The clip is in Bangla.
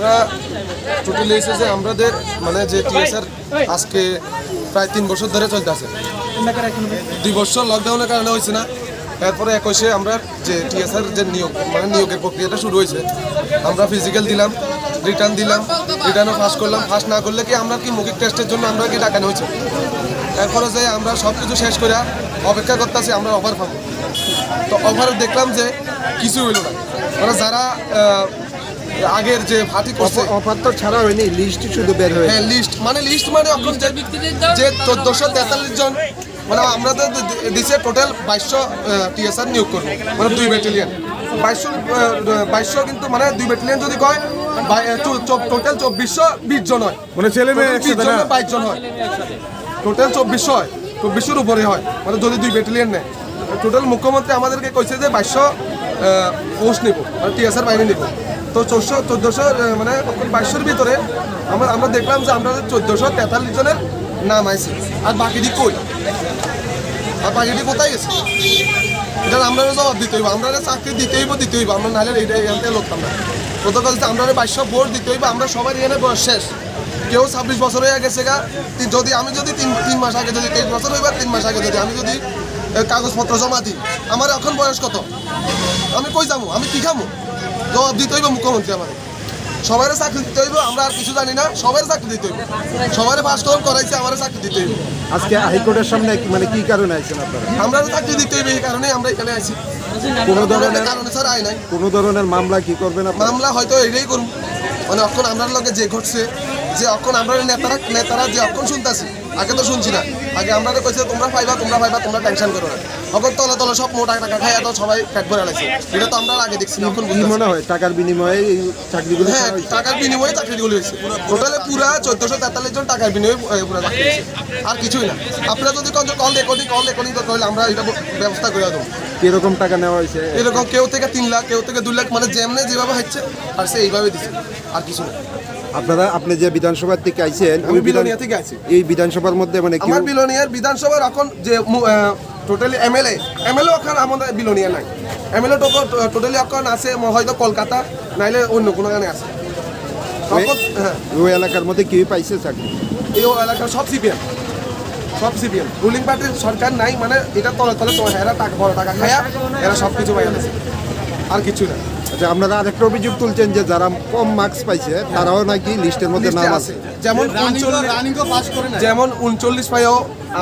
আমরা টোটালি এসেছে আমাদের মানে যে টিএসআর আজকে প্রায় 3 বছর ধরে চলতেছে। 2 বছর লকডাউনের কারণে হয়েছে না, এরপরে 21-এ আমরা যে টিএসআর যে নিয়োগ মানে নিয়োগের প্রক্রিয়াটা শুরু হয়েছে, আমরা ফিজিক্যাল দিলাম, রিটার্ন দিলাম, রিটার্নও পাস করলাম। পাস না করলে কি আমরা কি মৌখিক টেস্টের জন্য আমরা কি ডাকানো হয়েছে। এরপরে যে আমরা সব কিছু শেষ করে অপেক্ষা করতেছি আমরা অফার পাবো। তো অফারে দেখলাম যে কিছু হইল না, মানে যারা আগের যে ভাটি করছে অফার তো ছাড়া হয়নি, লিস্ট শুধু বের হয়ে। হ্যাঁ লিস্ট মানে এখন যে 1443 জন মানে আমরা তো দিছে টোটাল 2200 টিএসআর নিয়োগ করবো, মানে 2 ব্যাটালিয়ন 2200 কিন্তু মানে 2 ব্যাটালিয়ন যদি কয় টোটাল 2420 জন হয়, মানে ছেলে মেয়ে 22 জন হয়, টোটাল 2400 হয়, 2400-র উপরে হয়, মানে যদি 2 ব্যাটালিয়ন নেয়। টোটাল মুখ্যমন্ত্রী আমাদেরকে কইছে যে 2200 পোস্ট নেব, মানে টিএসআর বাহিনী নেব। তো 1400 মানে 2200-র ভিতরে আমরা দেখলাম যে আমরা 1443 জনের নাম আইছে, আর বাকিটি কই, আর বাকিটি কোথায় গেছে এটা আমরা জবাব দিতে হইব। আমরা চাকরি দিতে হইব আমরা, নাহলে এইটা এখান থেকে লোকতাম না। প্রথম কথা আমরা 2200 ভোট দিতে হইব। আমরা সবাই এখানে বয়স শেষ, কেউ 26 বছর হয়ে গেছে গা। আমি যদি 3 মাস আগে যদি 23 বছর হইবা, 3 মাস আগে যদি আমি যদি কাগজপত্র জমা দিই, আমার এখন বয়স কত, আমি কই যাবো, আমি কি খামো? জবাব দিতে হইব মুখ্যমন্ত্রী আমাদের। সবাই চাকরি দিতে হইব, আমরা আর কিছু জানি না, সবাই চাকরি দিতে হইব, সবাই পাসকরণ করাইছে, আমার চাকরি দিতে হইব। আজকে হাইকোর্টের সামনে মানে কি কারণে আইছেন আপনারা? আমরা চাকরি দিতে হইবে, এই কারণে আমরা এখানে আইছি। কোনো ধরনের কারণে স্যার আয় নাই, কোনো ধরনের মামলা কি করবেন আপনারা? মামলা হয়তো এটাই করুন, মানে এখন আমরা লগে যে ঘটছে, যে এখন আমরা নেতারা যে এখন শুনতেছি, আগে তো শুনছি না। আগে আমরা কইছে তোমরা পাইবা, তোমরা টেনশন করো না। এখন তলে সব মোটা টাকা খাই এত সবাই ফ্যাট ভরে লাগছে, এটা তো আমরা আগে দেখছি। এখন কি মনে হয় টাকার বিনিময়ে এই চাকরিগুলো? হ্যাঁ, টাকার বিনিময়ে চাকরিগুলো হয়েছে। টোটালে পুরা 1443 জন টাকার বিনিময়ে পুরো চাকরি হয়েছে, আর কিছুই না। আপনারা যদি কল রেকর্ডিং তো কইলে আমরা এটা ব্যবস্থা করে দেবো। কিরকম টাকা নেওয়া হয়েছে? এরকম কেউ থেকে 3 লাখ, কেউ থেকে 2 লাখ, মানে যেমনে যেভাবে হচ্ছে আর সে এইভাবে দিচ্ছে, আর কিছু না। আপনি যে বিধানসভার থেকে আইছেন, আমি বিলোনিয়া থেকে আইছি। এই বিধানসভার মধ্যে মানে কি আমার বিলোনিয়ার বিধানসভার এখন যে টোটালি এমএলএ এখন আমাদের বিলোনিয়া নাই। এমএলএ টোটালি এখন আছে হয়তো কলকাতা, নাইলে অন্য কোনো গানে আছে। ওই এলাকার মধ্যে কি পাইছে চাকরি? এই এলাকার সব সিপিএম রুলিং পার্টির সরকার নাই, মানে এটা তলে তোমার এরা বড় টাকা খায়া এরা সব কিছু পাইয়া গেছে, আর কিছু না। আচ্ছা, আপনারা আরেকটা অভিযোগ তুলছেন যে যারা কম মার্কস পাইছে তারাও নাকি লিস্টের মধ্যে নাম আছে, যেমন 39 পাইও